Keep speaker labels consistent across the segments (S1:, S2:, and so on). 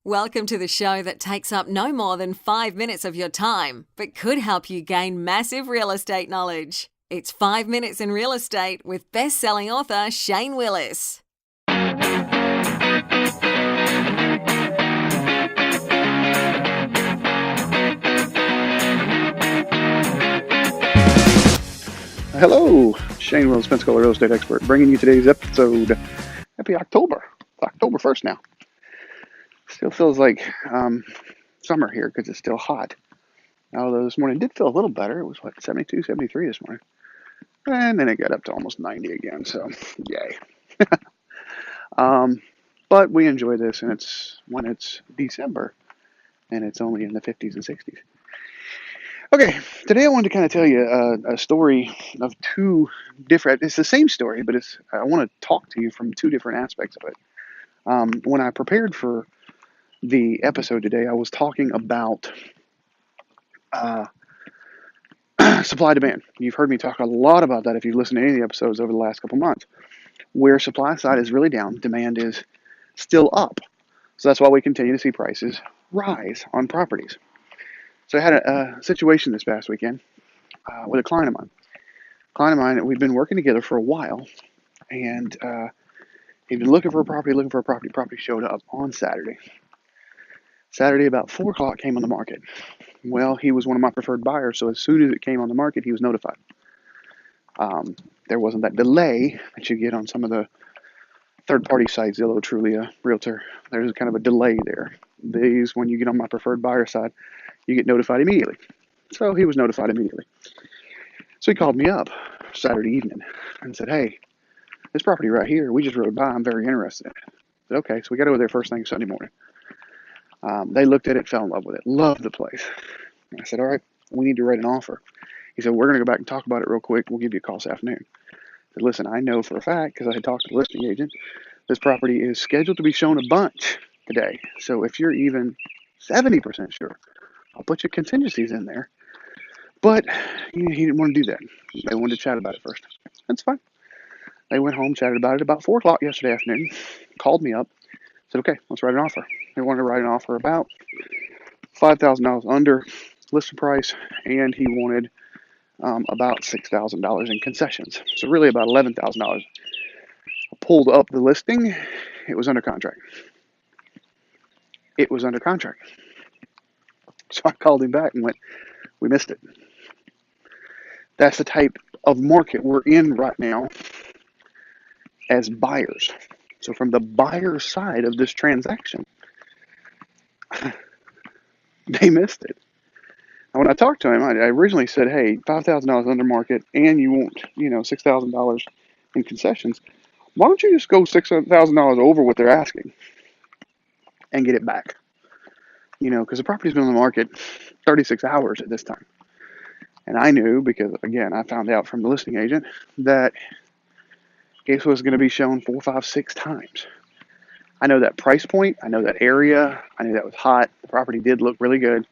S1: Welcome to the show that takes up no more than 5 minutes of your time, but could help you gain massive real estate knowledge. It's 5 Minutes in Real Estate with best-selling author Shane Willis.
S2: Hello, Shane Willis, Pensacola real estate expert, bringing you today's episode. Happy October. It's October 1st now. Still feels like summer here because it's still hot. Although this morning did feel a little better. It was, 72, 73 this morning. And then it got up to almost 90 again, so yay. But we enjoy this, and it's when it's December, and it's only in the 50s and 60s. Okay, today I wanted to kind of tell you a story of two different, it's the same story, but I want to talk to you from two different aspects of it. When I prepared for the episode today, I was talking about supply demand. You've heard me talk a lot about that if you've listened to any of the episodes over the last couple months, where supply side is really down, demand is still up. So that's why we continue to see prices rise on properties. So I had a situation this past weekend with a client of mine. We've been working together for a while, and he'd been looking for a property. Property showed up on Saturday. Saturday, about 4 o'clock, came on the market. Well, he was one of my preferred buyers, so as soon as it came on the market, he was notified. There wasn't that delay that you get on some of the third-party sites, Zillow, Trulia, Realtor. There's kind of a delay there. These, when you get on my preferred buyer side, you get notified immediately. So he was notified immediately. So he called me up Saturday evening and said, "Hey, this property right here, we just rode by. I'm very interested." I said, "Okay." So we got over there first thing Sunday morning. They looked at it, fell in love with it, loved the place. And I said, "All right, we need to write an offer." He said, "We're going to go back and talk about it real quick. We'll give you a call this afternoon." I said, "Listen, I know for a fact, because I had talked to the listing agent, this property is scheduled to be shown a bunch today. So if you're even 70% sure, I'll put your contingencies in there." But he didn't want to do that. They wanted to chat about it first. That's fine. They went home, chatted about it about 4 o'clock yesterday afternoon, called me up, said, "Okay, let's write an offer." They wanted to write an offer about $5,000 under listing price, and he wanted about $6,000 in concessions. So really about $11,000. I pulled up the listing. It was under contract. So I called him back and went, "We missed it." That's the type of market we're in right now as buyers. So from the buyer side of this transaction, they missed it. And when I talked to him, I originally said, "Hey, $5,000 under market, and you want, $6,000 in concessions. Why don't you just go $6,000 over what they're asking and get it back?" Because the property's been on the market 36 hours at this time. And I knew, because, again, I found out from the listing agent, that it was going to be shown 4, 5, 6 times. I know that price point. I know that area. I knew that was hot. The property did look really good.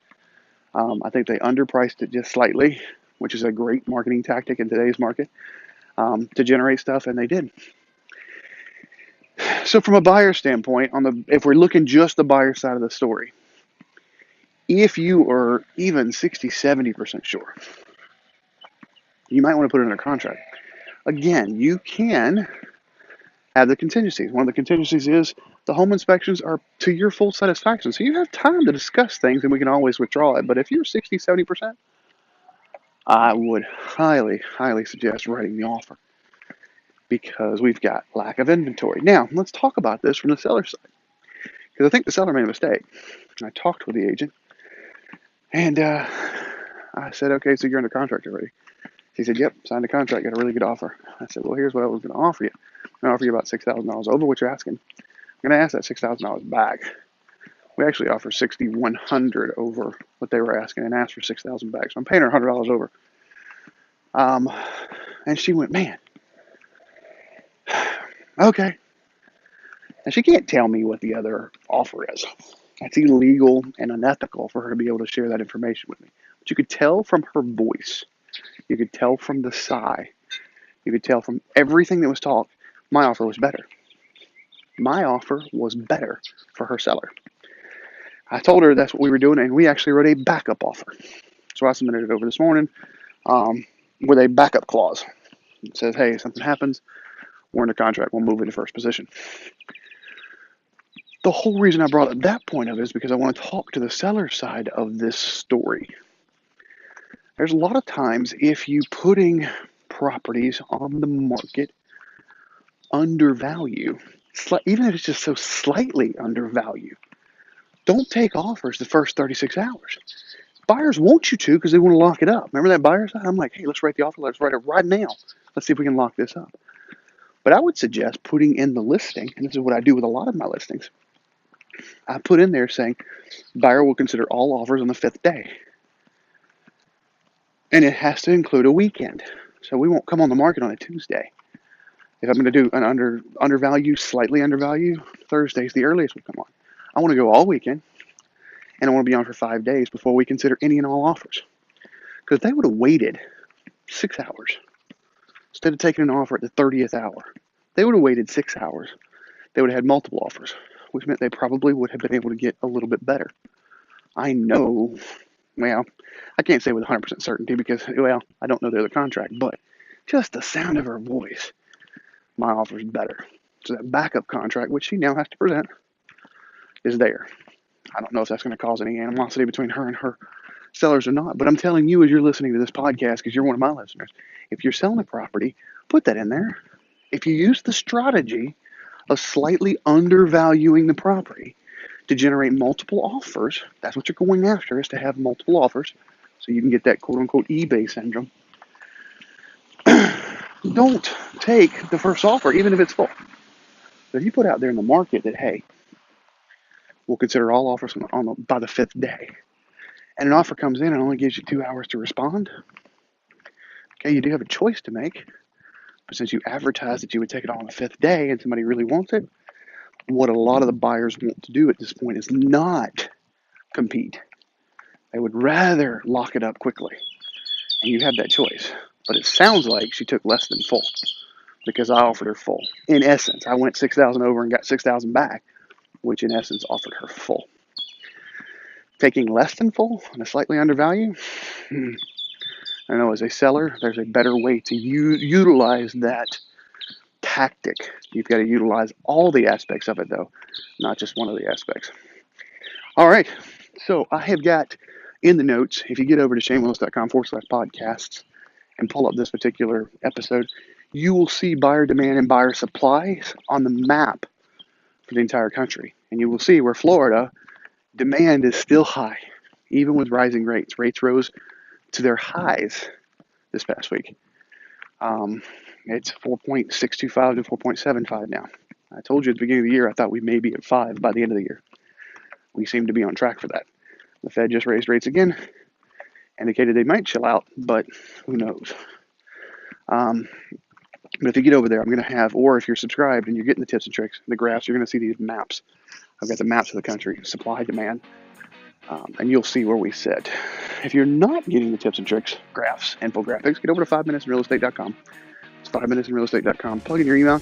S2: I think they underpriced it just slightly, which is a great marketing tactic in today's market, to generate stuff, and they did. So from a buyer standpoint, if we're looking just the buyer side of the story, if you are even 60, 70% sure, you might want to put it under contract. Again, you can have the contingencies. One of the contingencies is the home inspections are to your full satisfaction. So you have time to discuss things, and we can always withdraw it. But if you're 60, 70%, I would highly, highly suggest writing the offer, because we've got lack of inventory. Now, let's talk about this from the seller side, because I think the seller made a mistake. I talked with the agent, and I said, "Okay, so you're under contract already?" He said, "Yep, signed a contract, got a really good offer." I said, "Well, here's what I was going to offer you. I'm going to offer you about $6,000 over what you're asking. I'm going to ask that $6,000 back." We actually offer $6,100 over what they were asking and asked for $6,000 back. So I'm paying her $100 over. And she went, "Man, okay." And she can't tell me what the other offer is. That's illegal and unethical for her to be able to share that information with me. But you could tell from her voice. You could tell from the sigh. You could tell from everything that was talked. My offer was better. My offer was better for her seller. I told her that's what we were doing, and we actually wrote a backup offer. So I submitted it over this morning with a backup clause. It says, hey, if something happens, we're in a contract, we'll move it to first position. The whole reason I brought up that point of it is because I want to talk to the seller side of this story. There's a lot of times if you putting properties on the market undervalue, even if it's just so slightly undervalue, don't take offers the first 36 hours. Buyers want you to because they want to lock it up. Remember that buyer side? I'm like, hey, let's write the offer. Let's write it right now. Let's see if we can lock this up. But I would suggest putting in the listing, and this is what I do with a lot of my listings. I put in there saying, buyer will consider all offers on the 5th day. And it has to include a weekend. So we won't come on the market on a Tuesday. If I'm going to do an undervalue, slightly undervalue, Thursday's the earliest we'll come on. I want to go all weekend, and I want to be on for 5 days before we consider any and all offers. Because if they would have waited 6 hours, instead of taking an offer at the 30th hour, they would have waited 6 hours. They would have had multiple offers, which meant they probably would have been able to get a little bit better. I know, well, I can't say with 100% certainty because, well, I don't know the other contract, but just the sound of her voice, my offer is better. So that backup contract, which she now has to present, is there. I don't know if that's going to cause any animosity between her and her sellers or not, but I'm telling you as you're listening to this podcast, because you're one of my listeners, if you're selling a property, put that in there. If you use the strategy of slightly undervaluing the property to generate multiple offers, that's what you're going after, is to have multiple offers so you can get that quote-unquote eBay syndrome. Don't take the first offer, even if it's full. But if you put out there in the market that, hey, we'll consider all offers by the 5th day, and an offer comes in and only gives you 2 hours to respond, okay, you do have a choice to make. But since you advertised that you would take it on the 5th day and somebody really wants it, what a lot of the buyers want to do at this point is not compete. They would rather lock it up quickly. And you have that choice. But it sounds like she took less than full because I offered her full. In essence, I went 6,000 over and got 6,000 back, which in essence offered her full. Taking less than full on a slightly undervalue, I know as a seller, there's a better way to utilize that tactic. You've got to utilize all the aspects of it, though, not just one of the aspects. All right. So I have got in the notes, if you get over to shanewillis.com/podcasts and pull up this particular episode, you will see buyer demand and buyer supplies on the map for the entire country. And you will see where Florida demand is still high, even with rising rates. Rates rose to their highs this past week. It's 4.625 to 4.75 now. I told you at the beginning of the year I thought we may be at 5 by the end of the year. We seem to be on track for that. The Fed just raised rates again, indicated they might chill out, but who knows. But if you get over there, I'm going to have, or if you're subscribed and you're getting the tips and tricks, the graphs, you're going to see these maps. I've got the maps of the country, supply, demand, and you'll see where we sit. If you're not getting the tips and tricks, graphs, infographics, get over to 5minutesinrealestate.com. It's 5minutesinrealestate.com. Plug in your email.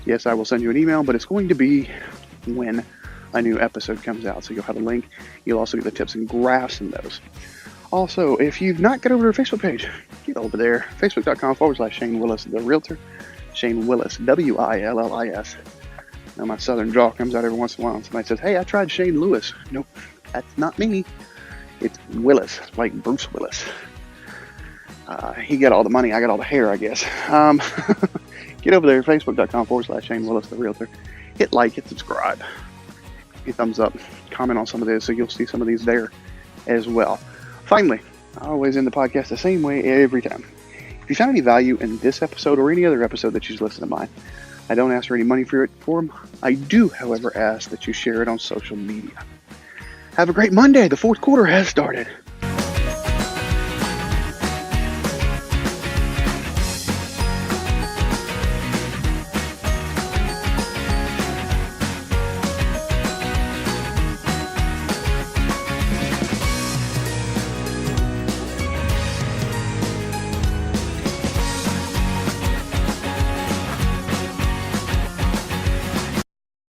S2: Yes, I will send you an email, but it's going to be when a new episode comes out. So you'll have a link. You'll also get the tips and graphs in those. Also, if you've not got over to our Facebook page, get over there. Facebook.com/Shane Willis, the realtor. Shane Willis, Willis. Now my southern draw comes out every once in a while and somebody says, hey, I tried Shane Lewis. Nope, that's not me. It's Willis, like Bruce Willis. He got all the money, I got all the hair, I guess. Get over there, Facebook.com/Shane Willis, the realtor. Hit like, hit subscribe. Hit thumbs up, comment on some of this so you'll see some of these there as well. Finally, I always end the podcast the same way every time. If you found any value in this episode or any other episode that you listen to mine, I don't ask for any money for them. I do, however, ask that you share it on social media. Have a great Monday. The fourth quarter has started.